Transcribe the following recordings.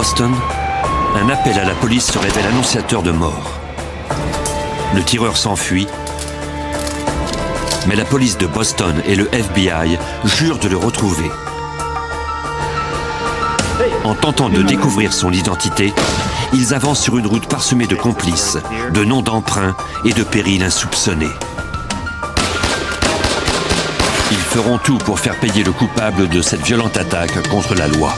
Boston, un appel à la police se révèle annonciateur de mort. Le tireur s'enfuit, mais la police de Boston et le FBI jurent de le retrouver. En tentant de découvrir son identité, ils avancent sur une route parsemée de complices, de noms d'emprunts et de périls insoupçonnés. Ils feront tout pour faire payer le coupable de cette violente attaque contre la loi.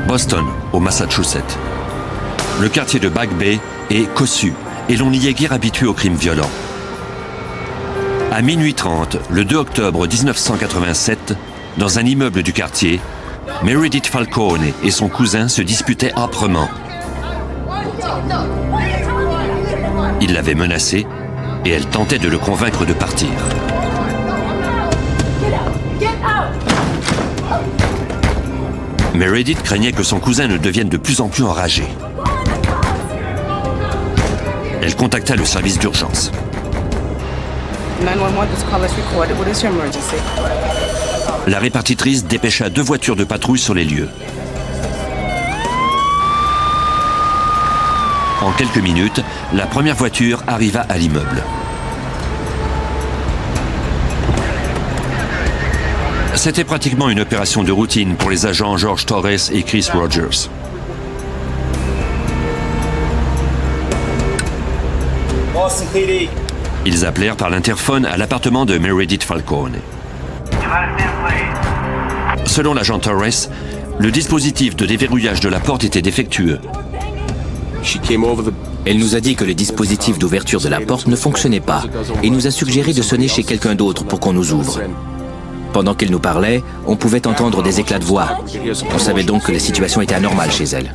Boston, au Massachusetts. Le quartier de Back Bay est cossu et l'on n'y est guère habitué aux crimes violents. À minuit 30, le 2 octobre 1987, dans un immeuble du quartier, Meredith Falcone et son cousin se disputaient âprement. Il l'avait menacée et elle tentait de le convaincre de partir. Meredith craignait que son cousin ne devienne de plus en plus enragé. Elle contacta le service d'urgence. 911, this call is recorded. What is your emergency? La répartitrice dépêcha 2 voitures de patrouille sur les lieux. En quelques minutes, la première voiture arriva à l'immeuble. C'était pratiquement une opération de routine pour les agents George Torres et Chris Rogers. Ils appelèrent par l'interphone à l'appartement de Meredith Falcone. Selon l'agent Torres, le dispositif de déverrouillage de la porte était défectueux. Elle nous a dit que le dispositif d'ouverture de la porte ne fonctionnait pas et nous a suggéré de sonner chez quelqu'un d'autre pour qu'on nous ouvre. Pendant qu'elle nous parlait, on pouvait entendre des éclats de voix. On savait donc que la situation était anormale chez elle.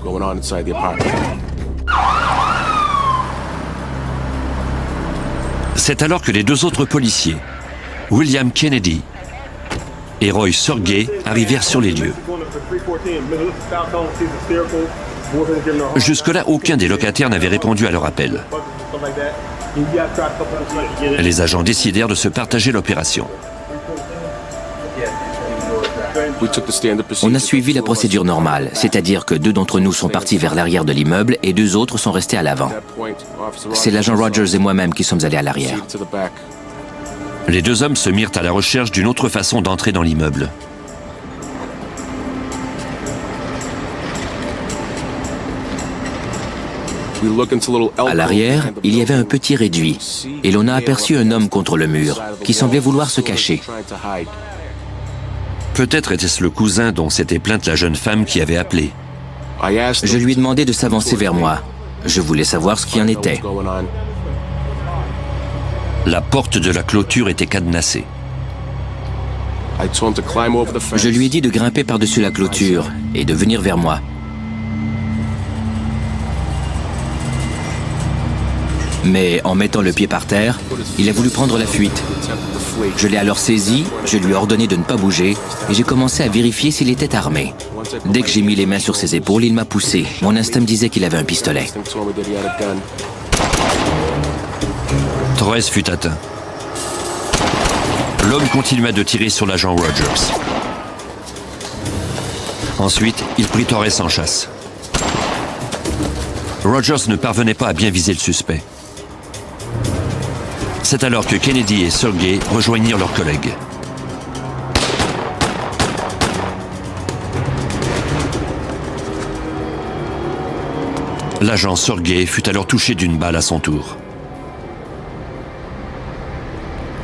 C'est alors que les 2 autres policiers, William Kennedy et Roy Sergey, arrivèrent sur les lieux. Jusque-là, aucun des locataires n'avait répondu à leur appel. Les agents décidèrent de se partager l'opération. On a suivi la procédure normale, c'est-à-dire que 2 d'entre nous sont partis vers l'arrière de l'immeuble et 2 autres sont restés à l'avant. C'est l'agent Rogers et moi-même qui sommes allés à l'arrière. Les 2 hommes se mirent à la recherche d'une autre façon d'entrer dans l'immeuble. À l'arrière, il y avait un petit réduit et l'on a aperçu un homme contre le mur qui semblait vouloir se cacher. Peut-être était-ce le cousin dont s'était plainte la jeune femme qui avait appelé. Je lui ai demandé de s'avancer vers moi. Je voulais savoir ce qui en était. La porte de la clôture était cadenassée. Je lui ai dit de grimper par-dessus la clôture et de venir vers moi. Mais en mettant le pied par terre, il a voulu prendre la fuite. Je l'ai alors saisi, je lui ai ordonné de ne pas bouger et j'ai commencé à vérifier s'il était armé. Dès que j'ai mis les mains sur ses épaules, il m'a poussé. Mon instinct me disait qu'il avait un pistolet. Torres fut atteint. L'homme continua de tirer sur l'agent Rogers. Ensuite, il prit Torres en chasse. Rogers ne parvenait pas à bien viser le suspect. C'est alors que Kennedy et Sergey rejoignirent leurs collègues. L'agent Sergey fut alors touché d'une balle à son tour.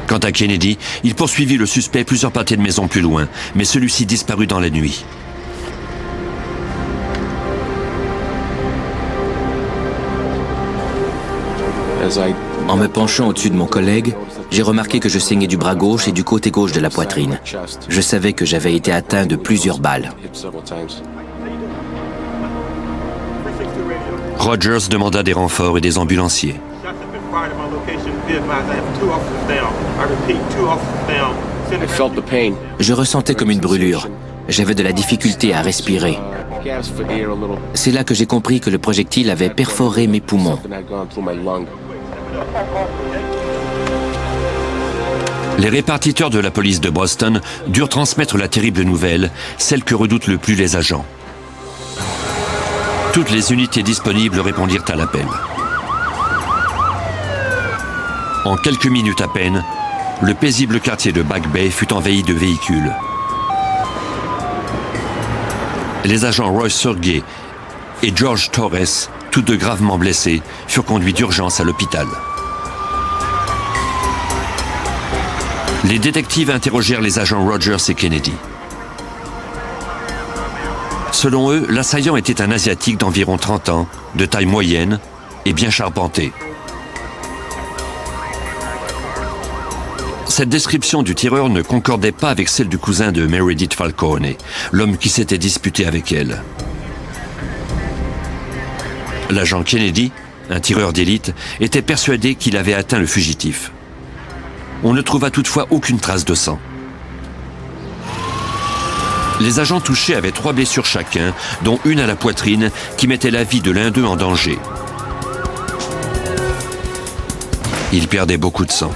Quant à Kennedy, il poursuivit le suspect plusieurs pâtés de maison plus loin, mais celui-ci disparut dans la nuit. En me penchant au-dessus de mon collègue, j'ai remarqué que je saignais du bras gauche et du côté gauche de la poitrine. Je savais que j'avais été atteint de plusieurs balles. Rogers demanda des renforts et des ambulanciers. Je ressentais comme une brûlure. J'avais de la difficulté à respirer. C'est là que j'ai compris que le projectile avait perforé mes poumons. Les répartiteurs de la police de Boston durent transmettre la terrible nouvelle, celle que redoutent le plus les agents. Toutes les unités disponibles répondirent à l'appel. En quelques minutes à peine, le paisible quartier de Back Bay fut envahi de véhicules. Les agents Roy Sergey et George Torres, tous deux gravement blessés, furent conduits d'urgence à l'hôpital. Les détectives interrogèrent les agents Rogers et Kennedy. Selon eux, l'assaillant était un Asiatique d'environ 30 ans, de taille moyenne et bien charpenté. Cette description du tireur ne concordait pas avec celle du cousin de Meredith Falcone, l'homme qui s'était disputé avec elle. L'agent Kennedy, un tireur d'élite, était persuadé qu'il avait atteint le fugitif. On ne trouva toutefois aucune trace de sang. Les agents touchés avaient 3 blessures chacun, dont une à la poitrine qui mettait la vie de l'un d'eux en danger. Ils perdaient beaucoup de sang.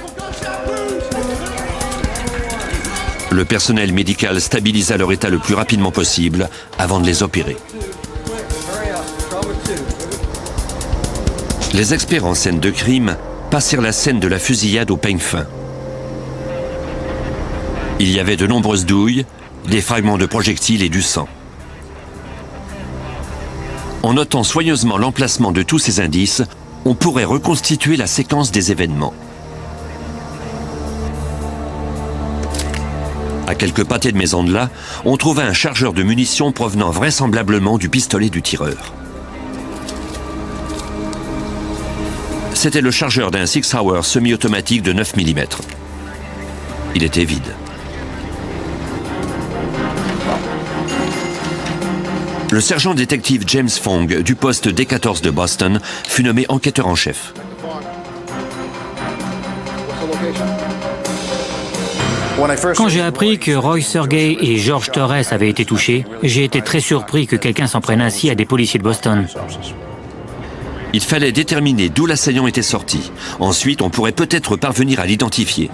Le personnel médical stabilisa leur état le plus rapidement possible avant de les opérer. Les experts en scène de crime passèrent la scène de la fusillade au peigne fin. Il y avait de nombreuses douilles, des fragments de projectiles et du sang. En notant soigneusement l'emplacement de tous ces indices, on pourrait reconstituer la séquence des événements. À quelques pâtés de maison de là, on trouva un chargeur de munitions provenant vraisemblablement du pistolet du tireur. C'était le chargeur d'un Sig Sauer semi-automatique de 9 mm. Il était vide. Le sergent détective James Fong du poste D14 de Boston fut nommé enquêteur en chef. Quand j'ai appris que Roy Sergey et George Torres avaient été touchés, j'ai été très surpris que quelqu'un s'en prenne ainsi à des policiers de Boston. Il fallait déterminer d'où l'assaillant était sorti. Ensuite, on pourrait peut-être parvenir à l'identifier.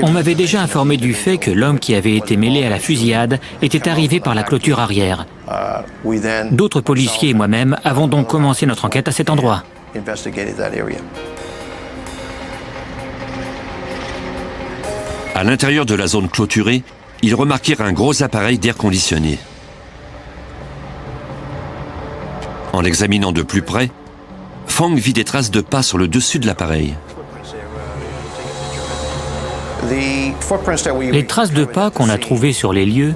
On m'avait déjà informé du fait que l'homme qui avait été mêlé à la fusillade était arrivé par la clôture arrière. D'autres policiers et moi-même avons donc commencé notre enquête à cet endroit. À l'intérieur de la zone clôturée, ils remarquèrent un gros appareil d'air conditionné. En l'examinant de plus près, Fong vit des traces de pas sur le dessus de l'appareil. Les traces de pas qu'on a trouvées sur les lieux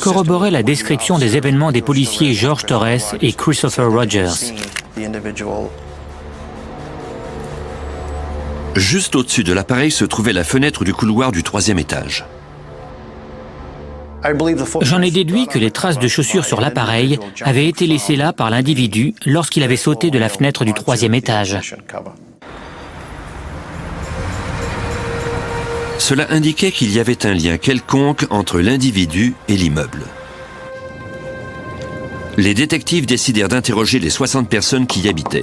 corroboraient la description des événements des policiers George Torres et Christopher Rogers. Juste au-dessus de l'appareil se trouvait la fenêtre du couloir du 3e étage. J'en ai déduit que les traces de chaussures sur l'appareil avaient été laissées là par l'individu lorsqu'il avait sauté de la fenêtre du 3e étage. Cela indiquait qu'il y avait un lien quelconque entre l'individu et l'immeuble. Les détectives décidèrent d'interroger les 60 personnes qui y habitaient.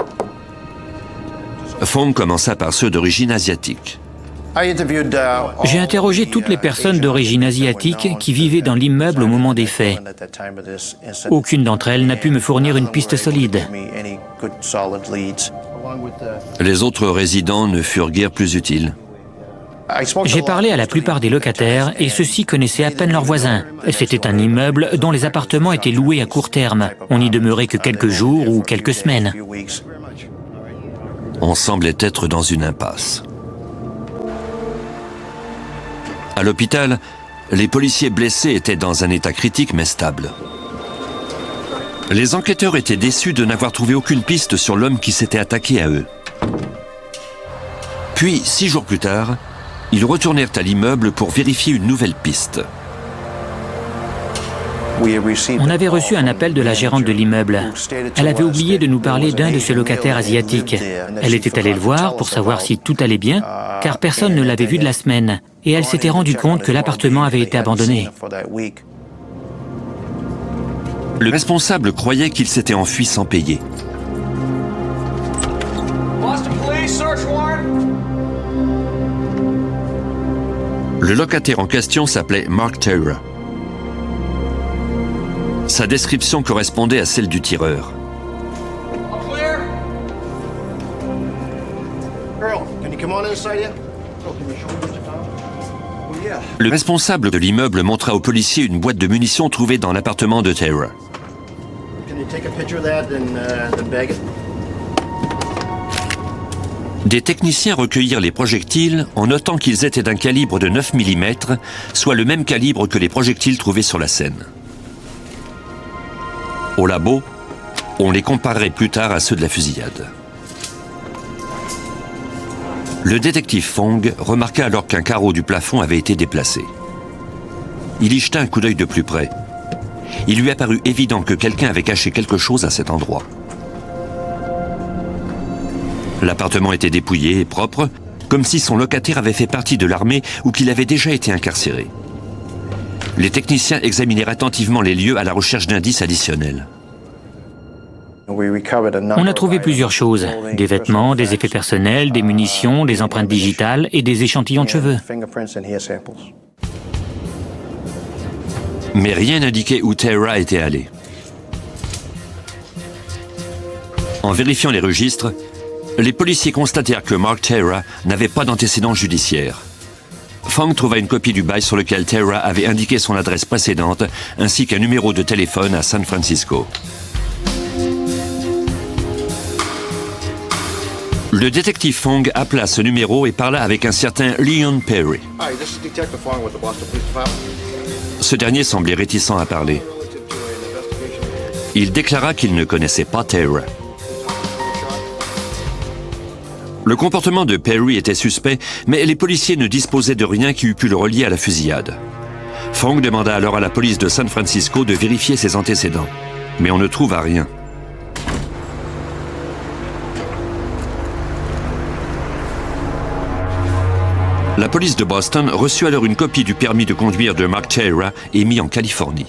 Fong commença par ceux d'origine asiatique. J'ai interrogé toutes les personnes d'origine asiatique qui vivaient dans l'immeuble au moment des faits. Aucune d'entre elles n'a pu me fournir une piste solide. Les autres résidents ne furent guère plus utiles. J'ai parlé à la plupart des locataires et ceux-ci connaissaient à peine leurs voisins. C'était un immeuble dont les appartements étaient loués à court terme. On n'y demeurait que quelques jours ou quelques semaines. On semblait être dans une impasse. À l'hôpital, les policiers blessés étaient dans un état critique mais stable. Les enquêteurs étaient déçus de n'avoir trouvé aucune piste sur l'homme qui s'était attaqué à eux. Puis, 6 jours plus tard, ils retournèrent à l'immeuble pour vérifier une nouvelle piste. On avait reçu un appel de la gérante de l'immeuble. Elle avait oublié de nous parler d'un de ses locataires asiatiques. Elle était allée le voir pour savoir si tout allait bien, car personne ne l'avait vu de la semaine. Et elle s'était rendue compte que l'appartement avait été abandonné. Le responsable croyait qu'il s'était enfui sans payer. Le locataire en question s'appelait Mark Taylor. Sa description correspondait à celle du tireur. Le responsable de l'immeuble montra aux policiers une boîte de munitions trouvée dans l'appartement de Taylor. Des techniciens recueillirent les projectiles en notant qu'ils étaient d'un calibre de 9 mm, soit le même calibre que les projectiles trouvés sur la scène. Au labo, on les comparerait plus tard à ceux de la fusillade. Le détective Fong remarqua alors qu'un carreau du plafond avait été déplacé. Il y jeta un coup d'œil de plus près. Il lui apparut évident que quelqu'un avait caché quelque chose à cet endroit. L'appartement était dépouillé et propre, comme si son locataire avait fait partie de l'armée ou qu'il avait déjà été incarcéré. Les techniciens examinèrent attentivement les lieux à la recherche d'indices additionnels. On a trouvé plusieurs choses. Des vêtements, des effets personnels, des munitions, des empreintes digitales et des échantillons de cheveux. Mais rien n'indiquait où Taylor était allé. En vérifiant les registres, les policiers constatèrent que Mark Taylor n'avait pas d'antécédents judiciaires. Fong trouva une copie du bail sur lequel Taylor avait indiqué son adresse précédente, ainsi qu'un numéro de téléphone à San Francisco. Le détective Fong appela ce numéro et parla avec un certain Leon Perry. Ce dernier semblait réticent à parler. Il déclara qu'il ne connaissait pas Taylor. Le comportement de Perry était suspect, mais les policiers ne disposaient de rien qui eût pu le relier à la fusillade. Fong demanda alors à la police de San Francisco de vérifier ses antécédents. Mais on ne trouva rien. La police de Boston reçut alors une copie du permis de conduire de Mark Taylor émis en Californie.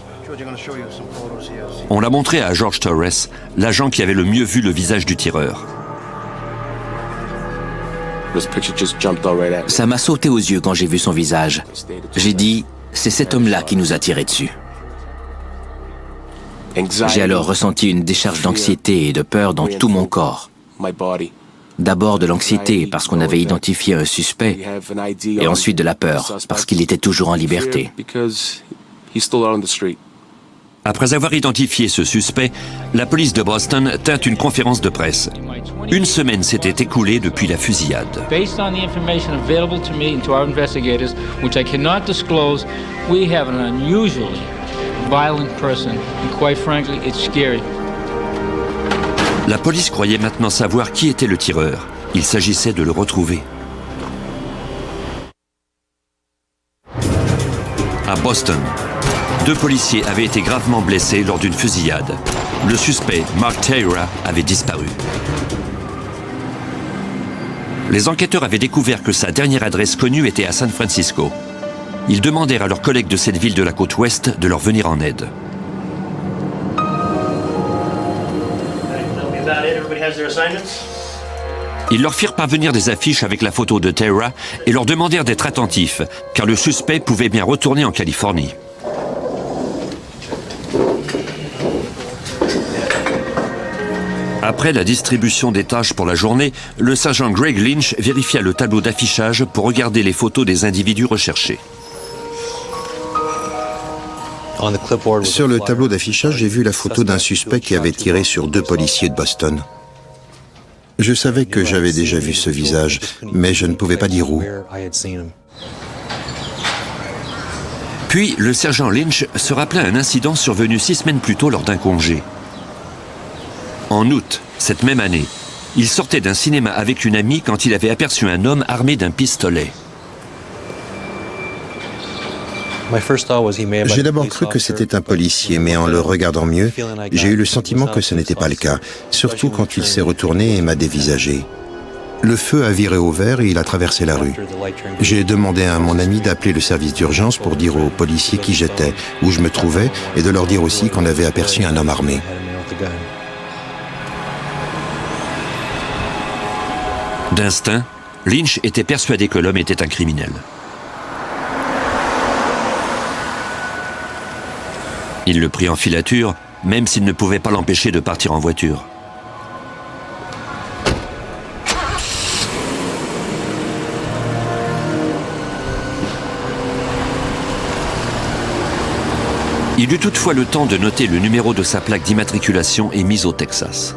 On l'a montré à George Torres, l'agent qui avait le mieux vu le visage du tireur. Ça m'a sauté aux yeux quand j'ai vu son visage. J'ai dit, c'est cet homme-là qui nous a tiré dessus. J'ai alors ressenti une décharge d'anxiété et de peur dans tout mon corps. D'abord de l'anxiété parce qu'on avait identifié un suspect, et ensuite de la peur parce qu'il était toujours en liberté. Après avoir identifié ce suspect, la police de Boston tint une conférence de presse. Une semaine s'était écoulée depuis la fusillade. Based on the information available to me and to our investigators, which I cannot disclose, we have an unusually violent person, and quite frankly, it's scary. La police croyait maintenant savoir qui était le tireur. Il s'agissait de le retrouver. À Boston, 2 policiers avaient été gravement blessés lors d'une fusillade. Le suspect, Mark Taylor, avait disparu. Les enquêteurs avaient découvert que sa dernière adresse connue était à San Francisco. Ils demandèrent à leurs collègues de cette ville de la côte ouest de leur venir en aide. Ils leur firent parvenir des affiches avec la photo de Taylor et leur demandèrent d'être attentifs, car le suspect pouvait bien retourner en Californie. Après la distribution des tâches pour la journée, le sergent Greg Lynch vérifia le tableau d'affichage pour regarder les photos des individus recherchés. Sur le tableau d'affichage, j'ai vu la photo d'un suspect qui avait tiré sur 2 policiers de Boston. Je savais que j'avais déjà vu ce visage, mais je ne pouvais pas dire où. Puis, le sergent Lynch se rappela un incident survenu 6 semaines plus tôt lors d'un congé. En août, cette même année, il sortait d'un cinéma avec une amie quand il avait aperçu un homme armé d'un pistolet. J'ai d'abord cru que c'était un policier, mais en le regardant mieux, j'ai eu le sentiment que ce n'était pas le cas, surtout quand il s'est retourné et m'a dévisagé. Le feu a viré au vert et il a traversé la rue. J'ai demandé à mon ami d'appeler le service d'urgence pour dire aux policiers qui j'étais, où je me trouvais, et de leur dire aussi qu'on avait aperçu un homme armé. D'instinct, Lynch était persuadé que l'homme était un criminel. Il le prit en filature, même s'il ne pouvait pas l'empêcher de partir en voiture. Il eut toutefois le temps de noter le numéro de sa plaque d'immatriculation émise au Texas.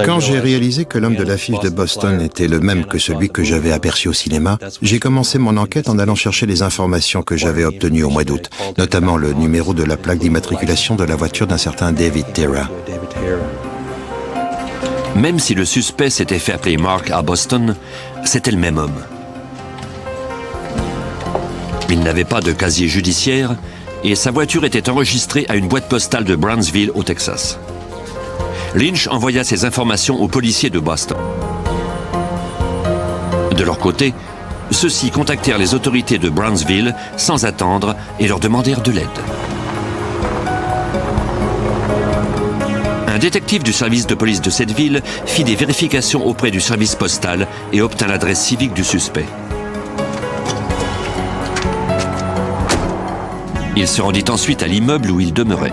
Quand j'ai réalisé que l'homme de l'affiche de Boston était le même que celui que j'avais aperçu au cinéma, j'ai commencé mon enquête en allant chercher les informations que j'avais obtenues au mois d'août, notamment le numéro de la plaque d'immatriculation de la voiture d'un certain David Terra. Même si le suspect s'était fait appeler Mark à Boston, c'était le même homme. Il n'avait pas de casier judiciaire et sa voiture était enregistrée à une boîte postale de Brownsville au Texas. Lynch envoya ces informations aux policiers de Boston. De leur côté, ceux-ci contactèrent les autorités de Brownsville sans attendre et leur demandèrent de l'aide. Un détective du service de police de cette ville fit des vérifications auprès du service postal et obtint l'adresse civique du suspect. Il se rendit ensuite à l'immeuble où il demeurait.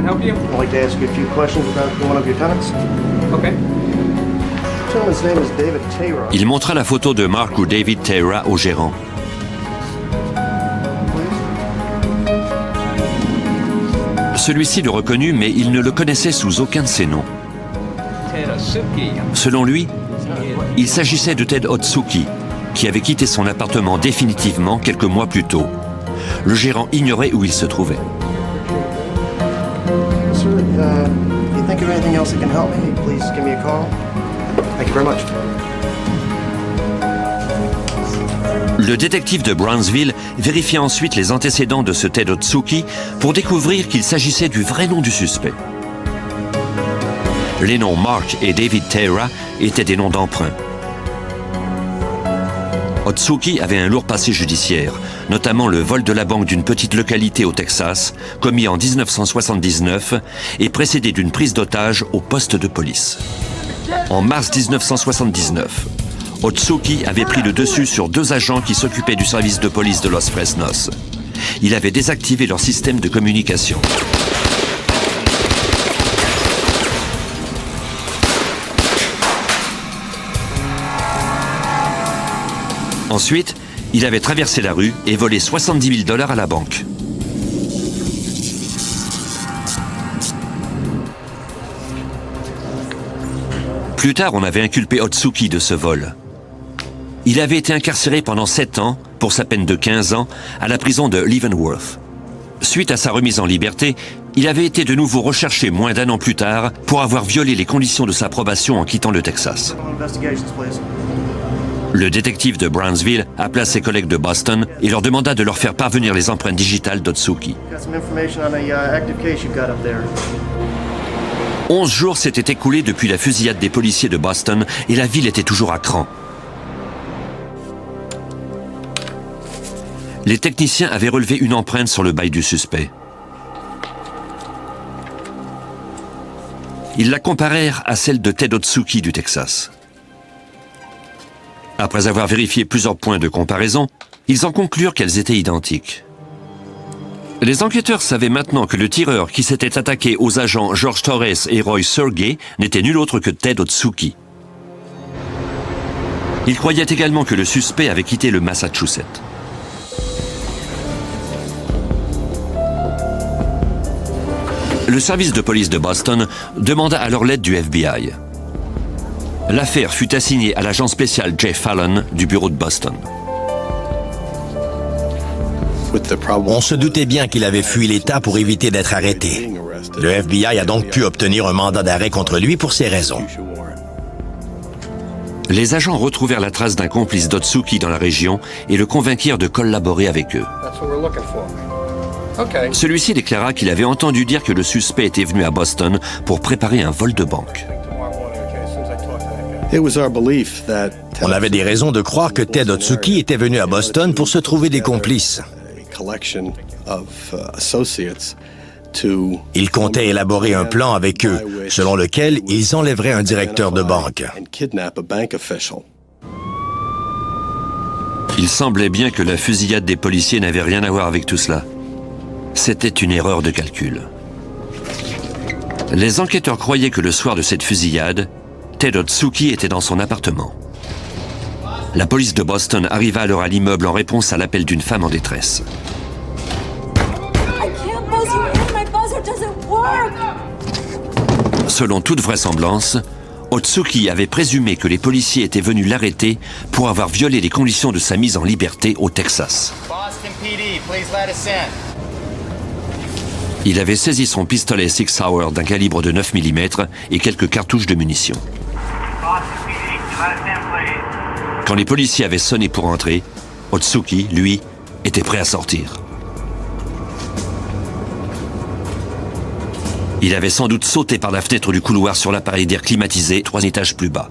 Help you? I'd like to ask you a few questions about one of your tenants. Okay. The gentleman's name is David Terra. Il montra la photo de Mark ou David Terra au gérant. Celui-ci le reconnut, mais il ne le connaissait sous aucun de ses noms. Selon lui, il s'agissait de Ted Otsuki, qui avait quitté son appartement définitivement quelques mois plus tôt. Le gérant ignorait où il se trouvait. Sir, if you think of anything else that can help me, please give me a call. Thank you very much. Le détective de Brownsville vérifia ensuite les antécédents de ce Ted Otsuki pour découvrir qu'il s'agissait du vrai nom du suspect. Les noms Mark et David Terra étaient des noms d'emprunt. Otsuki avait un lourd passé judiciaire, notamment le vol de la banque d'une petite localité au Texas, commis en 1979 et précédé d'une prise d'otage au poste de police. En mars 1979, Otsuki avait pris le dessus sur 2 agents qui s'occupaient du service de police de Los Fresnos. Il avait désactivé leur système de communication. Ensuite, il avait traversé la rue et volé $70 000 à la banque. Plus tard, on avait inculpé Otsuki de ce vol. Il avait été incarcéré pendant 7 ans, pour sa peine de 15 ans, à la prison de Leavenworth. Suite à sa remise en liberté, il avait été de nouveau recherché moins d'1 an plus tard pour avoir violé les conditions de sa probation en quittant le Texas. Le détective de Brownsville appela ses collègues de Boston et leur demanda de leur faire parvenir les empreintes digitales d'Otsuki. 11 jours s'étaient écoulés depuis la fusillade des policiers de Boston et la ville était toujours à cran. Les techniciens avaient relevé une empreinte sur le bail du suspect. Ils la comparèrent à celle de Ted Otsuki du Texas. Après avoir vérifié plusieurs points de comparaison, ils en conclurent qu'elles étaient identiques. Les enquêteurs savaient maintenant que le tireur qui s'était attaqué aux agents George Torres et Roy Sergey n'était nul autre que Ted Otsuki. Ils croyaient également que le suspect avait quitté le Massachusetts. Le service de police de Boston demanda alors l'aide du FBI. L'affaire fut assignée à l'agent spécial Jay Fallon du bureau de Boston. On se doutait bien qu'il avait fui l'État pour éviter d'être arrêté. Le FBI a donc pu obtenir un mandat d'arrêt contre lui pour ces raisons. Les agents retrouvèrent la trace d'un complice d'Otsuki dans la région et le convainquirent de collaborer avec eux. Celui-ci déclara qu'il avait entendu dire que le suspect était venu à Boston pour préparer un vol de banque. On avait des raisons de croire que Ted Otsuki était venu à Boston pour se trouver des complices. Il comptait élaborer un plan avec eux, selon lequel ils enlèveraient un directeur de banque. Il semblait bien que la fusillade des policiers n'avait rien à voir avec tout cela. C'était une erreur de calcul. Les enquêteurs croyaient que le soir de cette fusillade, Ted Otsuki était dans son appartement. La police de Boston arriva alors à l'immeuble en réponse à l'appel d'une femme en détresse. Selon toute vraisemblance, Otsuki avait présumé que les policiers étaait venus l'arrêter pour avoir violé les conditions de sa mise en liberté au Texas. Il avait saisi son pistolet Sig Sauer d'un calibre de 9 mm et quelques cartouches de munitions. Quand les policiers avaient sonné pour entrer, Otsuki, lui, était prêt à sortir. Il avait sans doute sauté par la fenêtre du couloir sur l'appareil d'air climatisé 3 étages plus bas.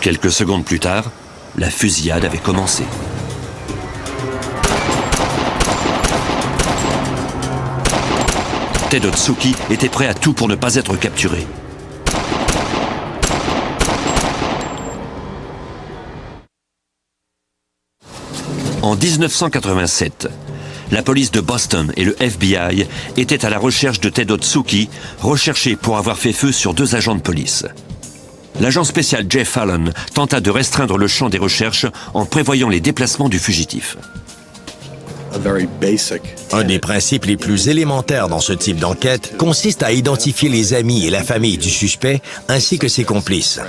Quelques secondes plus tard, la fusillade avait commencé. Ted Otsuki était prêt à tout pour ne pas être capturé. En 1987, la police de Boston et le FBI étaient à la recherche de Ted Otsuki, recherché pour avoir fait feu sur 2 agents de police. L'agent spécial Jeff Allen tenta de restreindre le champ des recherches en prévoyant les déplacements du fugitif. Un des principes les plus élémentaires dans ce type d'enquête consiste à identifier les amis et la famille du suspect ainsi que ses complices.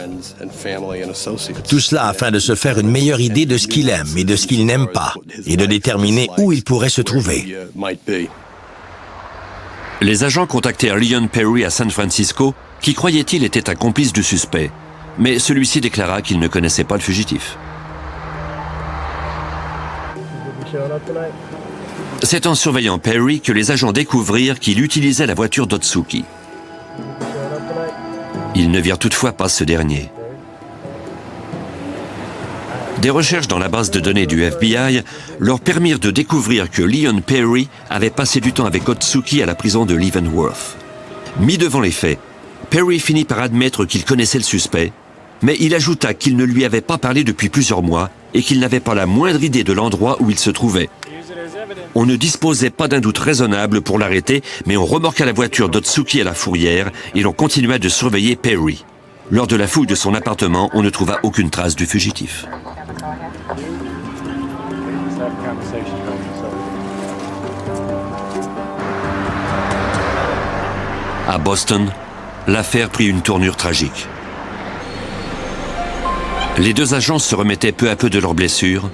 Tout cela afin de se faire une meilleure idée de ce qu'il aime et de ce qu'il n'aime pas et de déterminer où il pourrait se trouver. Les agents contactèrent Leon Perry à San Francisco, qui croyait-il était un complice du suspect, mais celui-ci déclara qu'il ne connaissait pas le fugitif. C'est en surveillant Perry que les agents découvrirent qu'il utilisait la voiture d'Otsuki. Ils ne virent toutefois pas ce dernier. Des recherches dans la base de données du FBI leur permirent de découvrir que Leon Perry avait passé du temps avec Otsuki à la prison de Leavenworth. Mis devant les faits, Perry finit par admettre qu'il connaissait le suspect, mais il ajouta qu'il ne lui avait pas parlé depuis plusieurs mois et qu'il n'avait pas la moindre idée de l'endroit où il se trouvait. On ne disposait pas d'un doute raisonnable pour l'arrêter, mais on remorqua la voiture d'Otsuki à la fourrière et l'on continua de surveiller Perry. Lors de la fouille de son appartement, on ne trouva aucune trace du fugitif. À Boston, l'affaire prit une tournure tragique. Les 2 agents se remettaient peu à peu de leurs blessures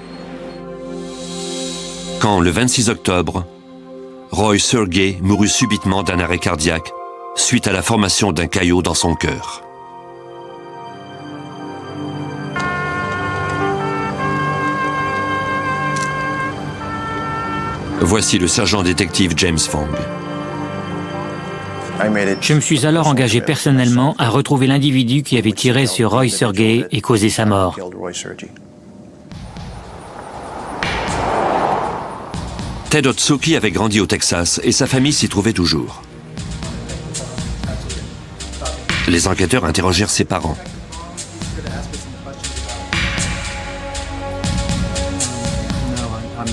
quand, le 26 octobre, Roy Sergey mourut subitement d'un arrêt cardiaque suite à la formation d'un caillot dans son cœur. Voici le sergent détective James Fong. Je me suis alors engagé personnellement à retrouver l'individu qui avait tiré sur Roy Sergey et causé sa mort. Ted Otsuki avait grandi au Texas et sa famille s'y trouvait toujours. Les enquêteurs interrogèrent ses parents.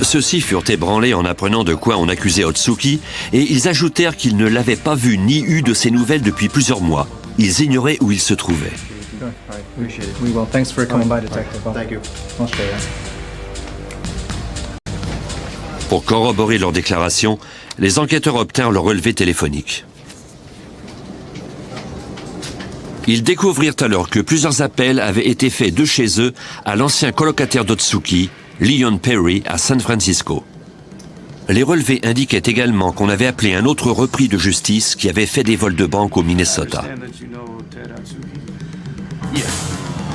Ceux-ci furent ébranlés en apprenant de quoi on accusait Otsuki et ils ajoutèrent qu'ils ne l'avaient pas vu ni eu de ses nouvelles depuis plusieurs mois. Ils ignoraient où il se trouvait. Pour corroborer leur déclaration, les enquêteurs obtinrent leur relevé téléphonique. Ils découvrirent alors que plusieurs appels avaient été faits de chez eux à l'ancien colocataire d'Otsuki, Leon Perry, à San Francisco. Les relevés indiquaient également qu'on avait appelé un autre repris de justice qui avait fait des vols de banque au Minnesota.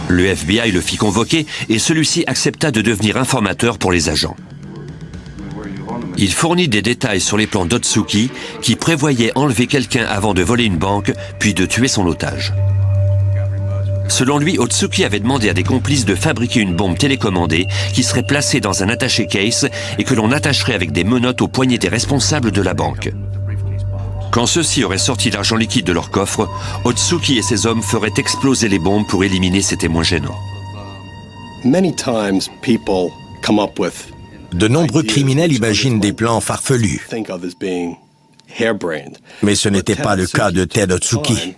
Le FBI le fit convoquer et celui-ci accepta de devenir informateur pour les agents. Il fournit des détails sur les plans d'Otsuki qui prévoyaient enlever quelqu'un avant de voler une banque puis de tuer son otage. Selon lui, Otsuki avait demandé à des complices de fabriquer une bombe télécommandée qui serait placée dans un attaché case et que l'on attacherait avec des menottes aux poignets des responsables de la banque. Quand ceux-ci auraient sorti l'argent liquide de leur coffre, Otsuki et ses hommes feraient exploser les bombes pour éliminer ces témoins gênants. De nombreux criminels imaginent des plans farfelus. Mais ce n'était pas le cas de Ted Otsuki.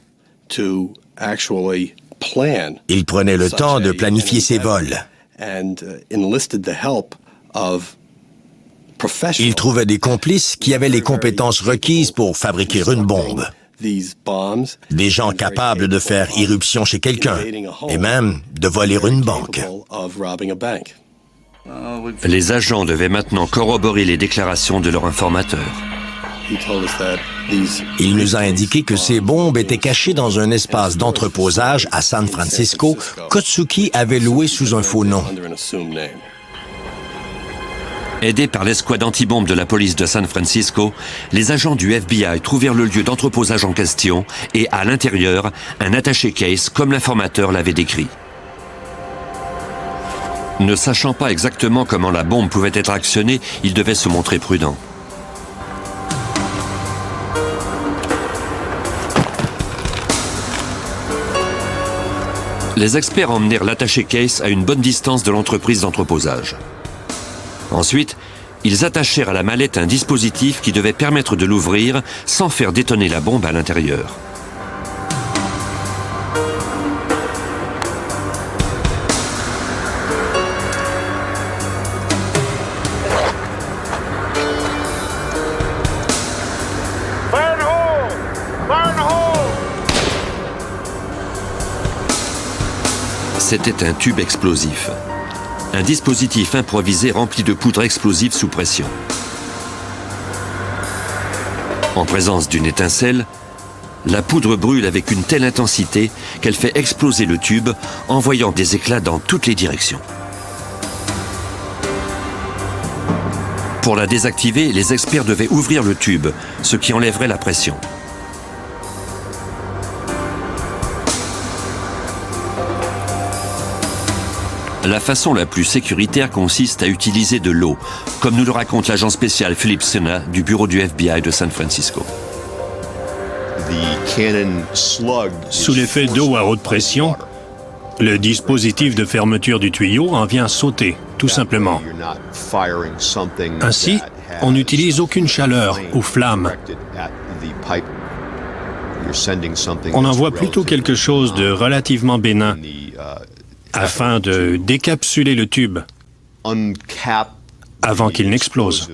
Il prenait le temps de planifier ses vols. Il trouvait des complices qui avaient les compétences requises pour fabriquer une bombe. Des gens capables de faire irruption chez quelqu'un et même de voler une banque. Les agents devaient maintenant corroborer les déclarations de leur informateur. Il nous a indiqué que ces bombes étaient cachées dans un espace d'entreposage à San Francisco qu'Otsuki avait loué sous un faux nom. Aidés par l'escouade anti-bombe de la police de San Francisco, les agents du FBI trouvèrent le lieu d'entreposage en question et, à l'intérieur, un attaché case comme l'informateur l'avait décrit. Ne sachant pas exactement comment la bombe pouvait être actionnée, ils devaient se montrer prudents. Les experts emmenèrent l'attaché case à une bonne distance de l'entreprise d'entreposage. Ensuite, ils attachèrent à la mallette un dispositif qui devait permettre de l'ouvrir sans faire détonner la bombe à l'intérieur. C'était un tube explosif. Un dispositif improvisé rempli de poudre explosive sous pression. En présence d'une étincelle, la poudre brûle avec une telle intensité qu'elle fait exploser le tube, envoyant des éclats dans toutes les directions. Pour la désactiver, les experts devaient ouvrir le tube, ce qui enlèverait la pression. La façon la plus sécuritaire consiste à utiliser de l'eau, comme nous le raconte l'agent spécial Philip Sena du bureau du FBI de San Francisco. Sous l'effet d'eau à haute pression, le dispositif de fermeture du tuyau en vient sauter, tout simplement. Ainsi, on n'utilise aucune chaleur ou flamme. On envoie plutôt quelque chose de relativement bénin, afin de décapsuler le tube avant qu'il n'explose.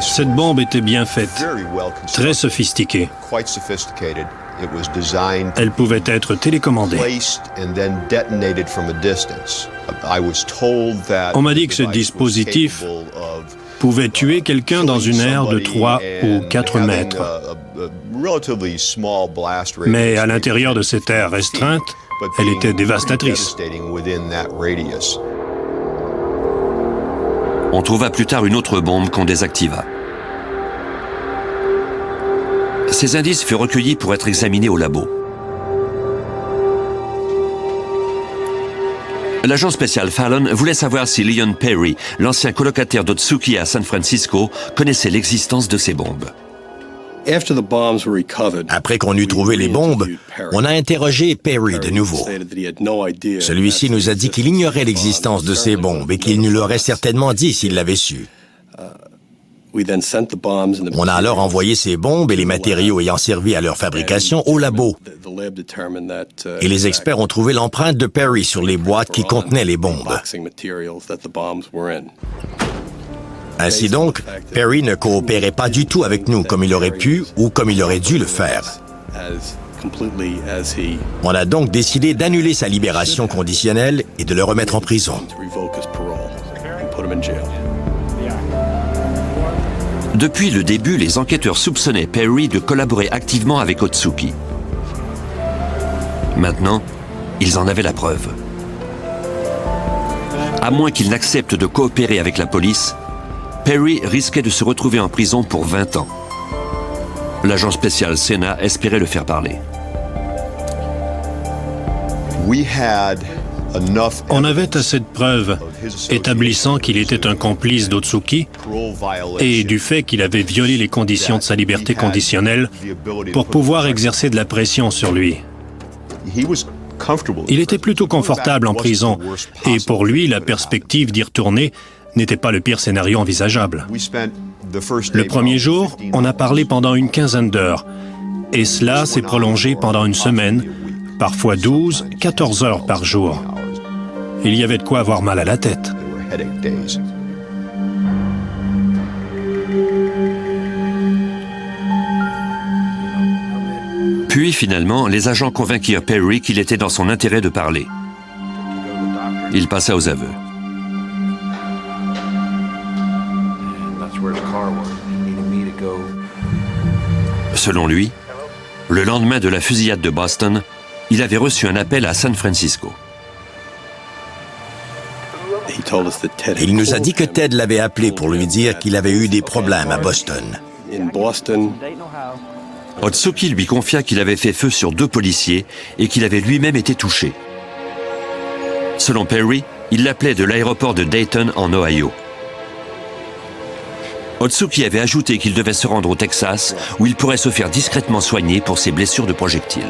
Cette bombe était bien faite, très sophistiquée. Elle pouvait être télécommandée. On m'a dit que ce dispositif pouvait tuer quelqu'un dans une aire de 3 ou 4 mètres. Mais à l'intérieur de cette aire restreinte, elle était dévastatrice. On trouva plus tard une autre bombe qu'on désactiva. Ces indices furent recueillis pour être examinés au labo. L'agent spécial Fallon voulait savoir si Leon Perry, l'ancien colocataire d'Otsuki à San Francisco, connaissait l'existence de ces bombes. Après qu'on eut trouvé les bombes, on a interrogé Perry de nouveau. Celui-ci nous a dit qu'il ignorait l'existence de ces bombes et qu'il nous l'aurait certainement dit s'il l'avait su. On a alors envoyé ces bombes et les matériaux ayant servi à leur fabrication au labo. Et les experts ont trouvé l'empreinte de Perry sur les boîtes qui contenaient les bombes. Ainsi donc, Perry ne coopérait pas du tout avec nous comme il aurait pu ou comme il aurait dû le faire. On a donc décidé d'annuler sa libération conditionnelle et de le remettre en prison. Depuis le début, les enquêteurs soupçonnaient Perry de collaborer activement avec Otsuki. Maintenant, ils en avaient la preuve. À moins qu'il n'accepte de coopérer avec la police, Perry risquait de se retrouver en prison pour 20 ans. L'agent spécial Sena espérait le faire parler. On avait assez de preuves établissant qu'il était un complice d'Otsuki et du fait qu'il avait violé les conditions de sa liberté conditionnelle pour pouvoir exercer de la pression sur lui. Il était plutôt confortable en prison et pour lui, la perspective d'y retourner n'était pas le pire scénario envisageable. Le premier jour, on a parlé pendant une quinzaine d'heures et cela s'est prolongé pendant une semaine, parfois 12, 14 heures par jour. Il y avait de quoi avoir mal à la tête. Puis finalement, les agents convainquirent Perry qu'il était dans son intérêt de parler. Il passa aux aveux. Selon lui, le lendemain de la fusillade de Boston, il avait reçu un appel à San Francisco. Il nous a dit que Ted l'avait appelé pour lui dire qu'il avait eu des problèmes à Boston. Otsuki lui confia qu'il avait fait feu sur 2 policiers et qu'il avait lui-même été touché. Selon Perry, il l'appelait de l'aéroport de Dayton en Ohio. Otsuki avait ajouté qu'il devait se rendre au Texas où il pourrait se faire discrètement soigner pour ses blessures de projectiles.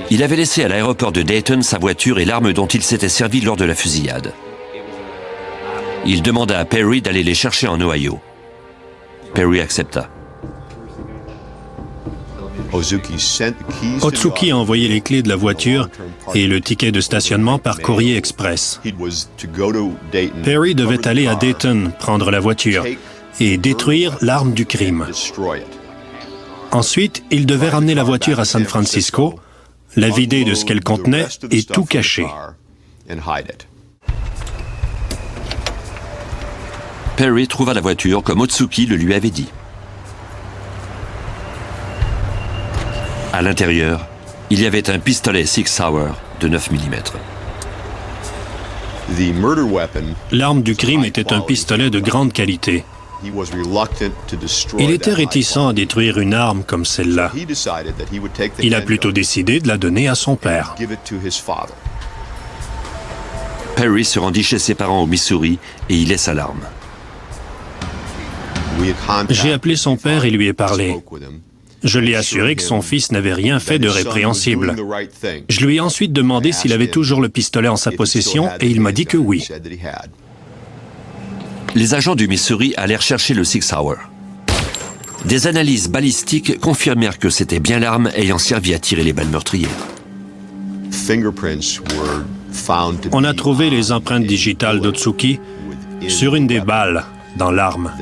Il avait laissé à l'aéroport de Dayton sa voiture et l'arme dont il s'était servi lors de la fusillade. Il demanda à Perry d'aller les chercher en Ohio. Perry accepta. Otsuki a envoyé les clés de la voiture et le ticket de stationnement par courrier express. Perry devait aller à Dayton prendre la voiture et détruire l'arme du crime. Ensuite, il devait ramener la voiture à San Francisco, la vider de ce qu'elle contenait et tout cacher. Perry trouva la voiture comme Otsuki le lui avait dit. À l'intérieur, il y avait un pistolet Sig Sauer de 9 mm. L'arme du crime était un pistolet de grande qualité. Il était réticent à détruire une arme comme celle-là. Il a plutôt décidé de la donner à son père. Perry se rendit chez ses parents au Missouri et y laissa l'arme. J'ai appelé son père et lui ai parlé. Je lui ai assuré que son fils n'avait rien fait de répréhensible. Je lui ai ensuite demandé s'il avait toujours le pistolet en sa possession et il m'a dit que oui. Les agents du Missouri allèrent chercher le Sig Sauer. Des analyses balistiques confirmèrent que c'était bien l'arme ayant servi à tirer les balles meurtrières. On a trouvé les empreintes digitales d'Otsuki sur une des balles dans l'arme.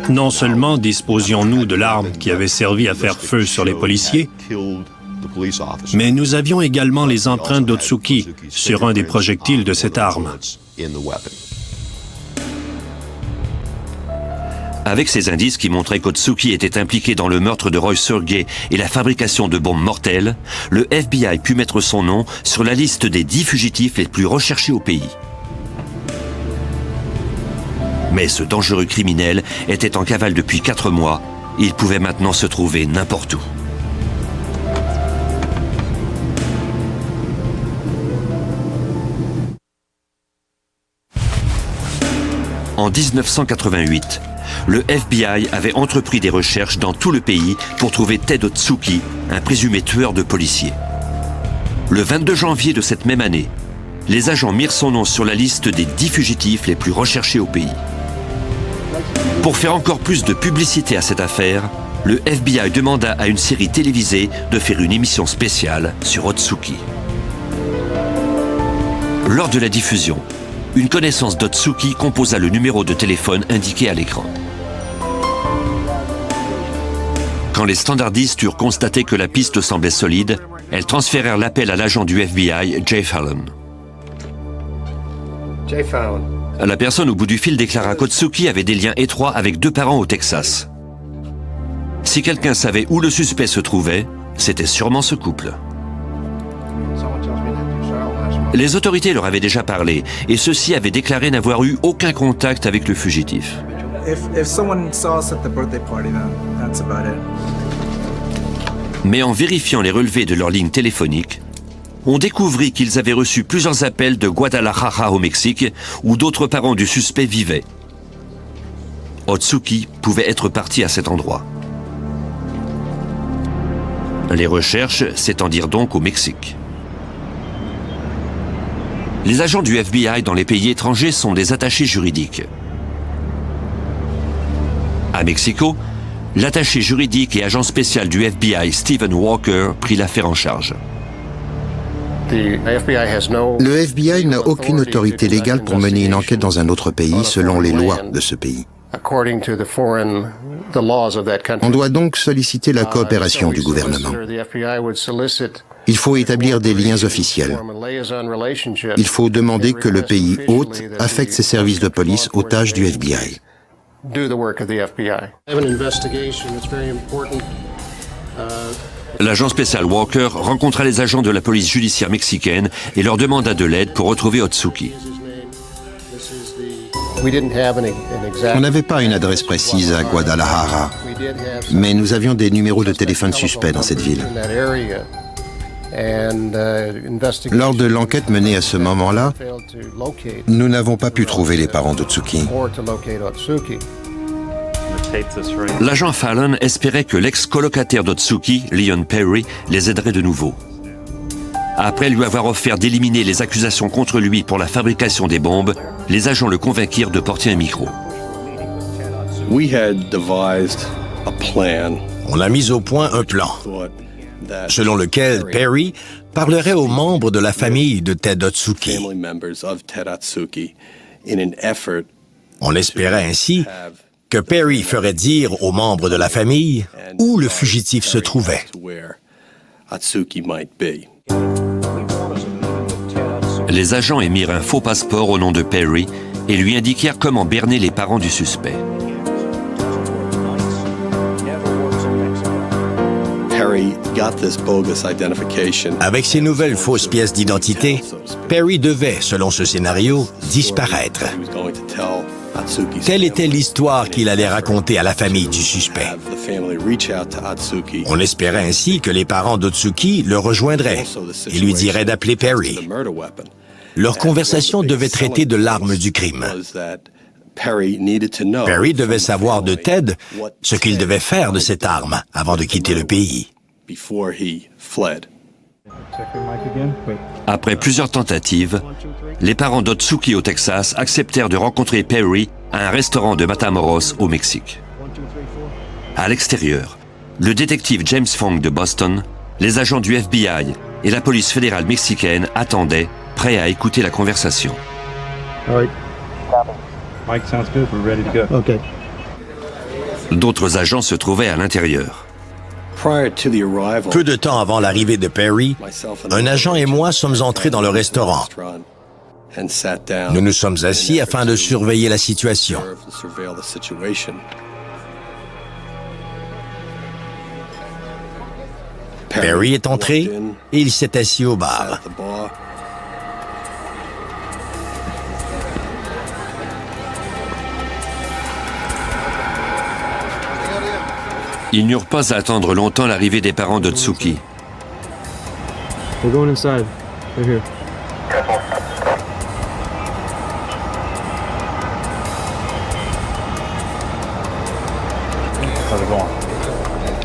Non seulement disposions-nous de l'arme qui avait servi à faire feu sur les policiers, mais nous avions également les empreintes d'Otsuki sur un des projectiles de cette arme. Avec ces indices qui montraient qu'Otsuki était impliqué dans le meurtre de Roy Sergey et la fabrication de bombes mortelles, le FBI put mettre son nom sur la liste des 10 fugitifs les plus recherchés au pays. Mais ce dangereux criminel était en cavale depuis 4 mois et il pouvait maintenant se trouver n'importe où. En 1988, le FBI avait entrepris des recherches dans tout le pays pour trouver Ted Otsuki, un présumé tueur de policiers. Le 22 janvier de cette même année, les agents mirent son nom sur la liste des 10 fugitifs les plus recherchés au pays. Pour faire encore plus de publicité à cette affaire, le FBI demanda à une série télévisée de faire une émission spéciale sur Otsuki. Lors de la diffusion, une connaissance d'Otsuki composa le numéro de téléphone indiqué à l'écran. Quand les standardistes eurent constaté que la piste semblait solide, elles transférèrent l'appel à l'agent du FBI, Jay Fallon. Jay Fallon. La personne au bout du fil déclara qu'Otsuki avait des liens étroits avec 2 parents au Texas. Si quelqu'un savait où le suspect se trouvait, c'était sûrement ce couple. Les autorités leur avaient déjà parlé et ceux-ci avaient déclaré n'avoir eu aucun contact avec le fugitif. Mais en vérifiant les relevés de leur ligne téléphonique, on découvrit qu'ils avaient reçu plusieurs appels de Guadalajara au Mexique où d'autres parents du suspect vivaient. Otsuki pouvait être parti à cet endroit. Les recherches s'étendirent donc au Mexique. Les agents du FBI dans les pays étrangers sont des attachés juridiques. À Mexico, l'attaché juridique et agent spécial du FBI Stephen Walker prit l'affaire en charge. Le FBI n'a aucune autorité légale pour mener une enquête dans un autre pays selon les lois de ce pays. On doit donc solliciter la coopération du gouvernement. Il faut établir des liens officiels. Il faut demander que le pays hôte affecte ses services de police aux tâches du FBI. L'agent spécial Walker rencontra les agents de la police judiciaire mexicaine et leur demanda de l'aide pour retrouver Otsuki. On n'avait pas une adresse précise à Guadalajara, mais nous avions des numéros de téléphone suspects dans cette ville. Lors de l'enquête menée à ce moment-là, nous n'avons pas pu trouver les parents d'Otsuki. L'agent Fallon espérait que l'ex-colocataire d'Otsuki, Leon Perry, les aiderait de nouveau. Après lui avoir offert d'éliminer les accusations contre lui pour la fabrication des bombes, les agents le convainquirent de porter un micro. On a mis au point un plan, selon lequel Perry parlerait aux membres de la famille de Ted Otsuki. On espérait ainsi que Perry ferait dire aux membres de la famille où le fugitif se trouvait. Les agents émirent un faux passeport au nom de Perry et lui indiquèrent comment berner les parents du suspect. Avec ces nouvelles fausses pièces d'identité, Perry devait, selon ce scénario, disparaître. Telle était l'histoire qu'il allait raconter à la famille du suspect. On espérait ainsi que les parents d'Otsuki le rejoindraient et lui diraient d'appeler Perry. Leur conversation devait traiter de l'arme du crime. Perry devait savoir de Ted ce qu'il devait faire de cette arme avant de quitter le pays. Après plusieurs tentatives, les parents d'Otsuki au Texas acceptèrent de rencontrer Perry à un restaurant de Matamoros au Mexique. À l'extérieur, le détective James Fong de Boston, les agents du FBI et la police fédérale mexicaine attendaient, prêts à écouter la conversation. D'autres agents se trouvaient à l'intérieur. Peu de temps avant l'arrivée de Perry, un agent et moi sommes entrés dans le restaurant. Nous nous sommes assis afin de surveiller la situation. Perry est entré et il s'est assis au bar. Ils n'eurent pas à attendre longtemps l'arrivée des parents d'Otsuki.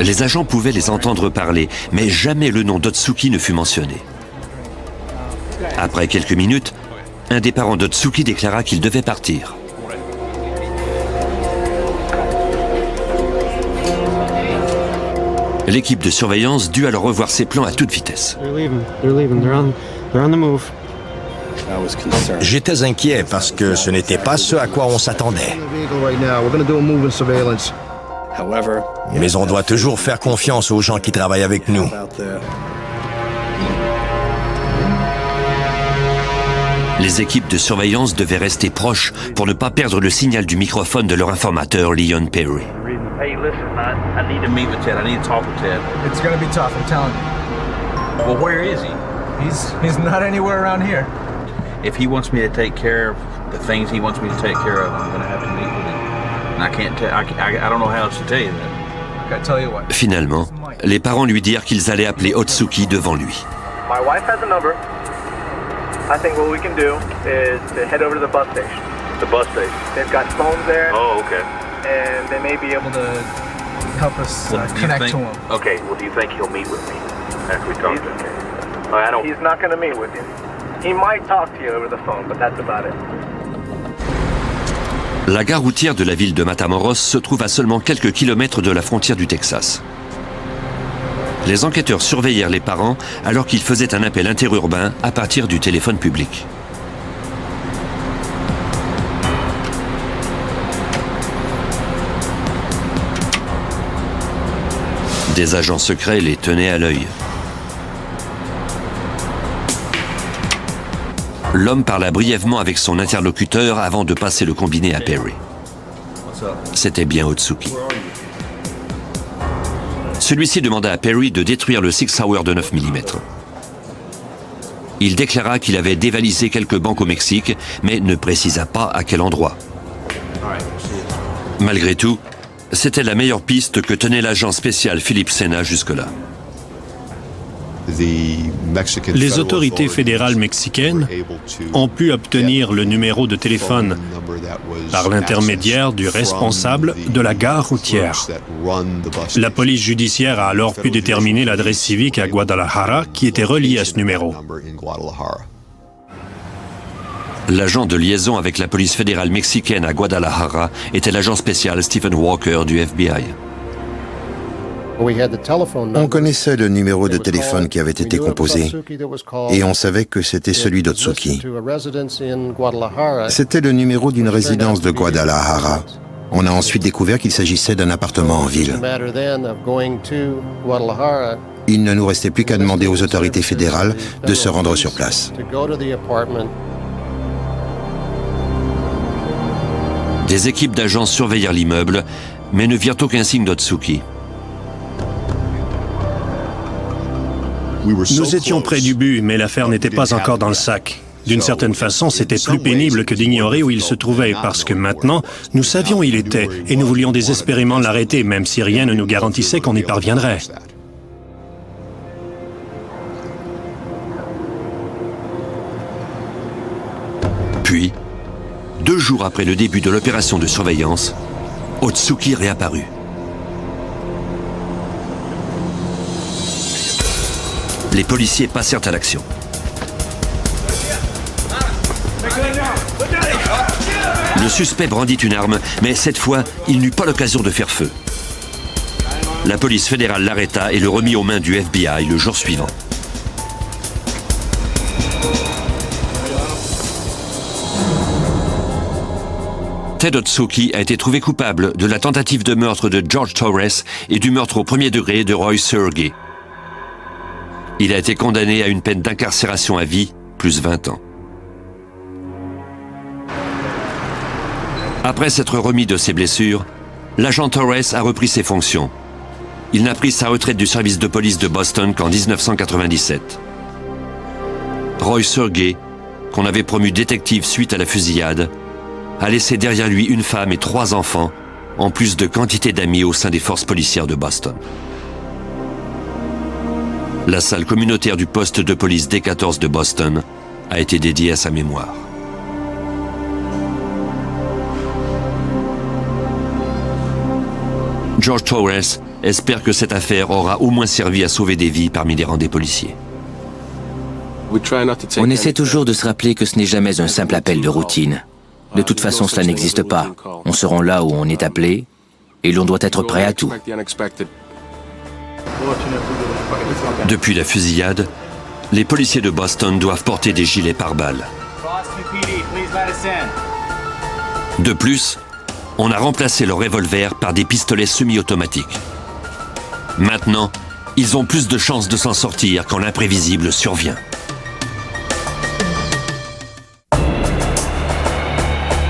Les agents pouvaient les entendre parler, mais jamais le nom d'Otsuki ne fut mentionné. Après quelques minutes, un des parents d'Otsuki déclara qu'il devait partir. L'équipe de surveillance dut alors revoir ses plans à toute vitesse. J'étais inquiet parce que ce n'était pas ce à quoi on s'attendait. Mais on doit toujours faire confiance aux gens qui travaillent avec nous. Les équipes de surveillance devaient rester proches pour ne pas perdre le signal du microphone de leur informateur Leon Perry. Hey, listen, I need to meet with Ted. I need to talk with Ted. It's gonna be tough, I'm telling you. Well, where is he? He's not anywhere around here. If he wants me to take care of the things he wants me to take care of, I'm gonna have to meet with him. And I can't tell. I don't know how else to tell you that. Okay, tell you what. Finalement, les parents lui dirent qu'ils allaient appeler Otsuki devant lui. My wife has a number. I think what we can do is to head over to the bus station. The bus station. They've got phones there. Oh, okay. And they may be able to Help us Well, do you connect think- to him. Okay. Well, do you think he'll meet with me after we talk to him? I don't. He's not going to meet with you. He might talk to you over the phone, but that's about it. La gare routière de la ville de Matamoros se trouve à seulement quelques kilomètres de la frontière du Texas. Les enquêteurs surveillèrent les parents alors qu'ils faisaient un appel interurbain à partir du téléphone public. Des agents secrets les tenaient à l'œil. L'homme parla brièvement avec son interlocuteur avant de passer le combiné à Perry. C'était bien Otsuki. Celui-ci demanda à Perry de détruire le Sig Sauer de 9 mm. Il déclara qu'il avait dévalisé quelques banques au Mexique, mais ne précisa pas à quel endroit. Malgré tout, c'était la meilleure piste que tenait l'agent spécial Philip Sena jusque-là. Les autorités fédérales mexicaines ont pu obtenir le numéro de téléphone par l'intermédiaire du responsable de la gare routière. La police judiciaire a alors pu déterminer l'adresse civique à Guadalajara qui était reliée à ce numéro. L'agent de liaison avec la police fédérale mexicaine à Guadalajara était l'agent spécial Stephen Walker du FBI. On connaissait le numéro de téléphone qui avait été composé et on savait que c'était celui d'Otsuki. C'était le numéro d'une résidence de Guadalajara. On a ensuite découvert qu'il s'agissait d'un appartement en ville. Il ne nous restait plus qu'à demander aux autorités fédérales de se rendre sur place. Des équipes d'agents surveillèrent l'immeuble, mais ne virent aucun signe d'Otsuki. Nous étions près du but, mais l'affaire n'était pas encore dans le sac. D'une certaine façon, c'était plus pénible que d'ignorer où il se trouvait, parce que maintenant, nous savions où il était, et nous voulions désespérément l'arrêter, même si rien ne nous garantissait qu'on y parviendrait. Puis, 2 jours après le début de l'opération de surveillance, Otsuki réapparut. Les policiers passèrent à l'action. Le suspect brandit une arme, mais cette fois, il n'eut pas l'occasion de faire feu. La police fédérale l'arrêta et le remit aux mains du FBI le jour suivant. Ted Otsuki a été trouvé coupable de la tentative de meurtre de George Torres et du meurtre au premier degré de Roy Sergey. Il a été condamné à une peine d'incarcération à vie, plus 20 ans. Après s'être remis de ses blessures, l'agent Torres a repris ses fonctions. Il n'a pris sa retraite du service de police de Boston qu'en 1997. Roy Sergey, qu'on avait promu détective suite à la fusillade, a laissé derrière lui une femme et 3 enfants, en plus de quantité d'amis au sein des forces policières de Boston. La salle communautaire du poste de police D14 de Boston a été dédiée à sa mémoire. George Torres espère que cette affaire aura au moins servi à sauver des vies parmi les rangs des policiers. On essaie toujours de se rappeler que ce n'est jamais un simple appel de routine. De toute façon, cela n'existe pas. On se rend là où on est appelé et l'on doit être prêt à tout. Depuis la fusillade, les policiers de Boston doivent porter des gilets pare-balles. De plus, on a remplacé leurs revolvers par des pistolets semi-automatiques. Maintenant, ils ont plus de chances de s'en sortir quand l'imprévisible survient.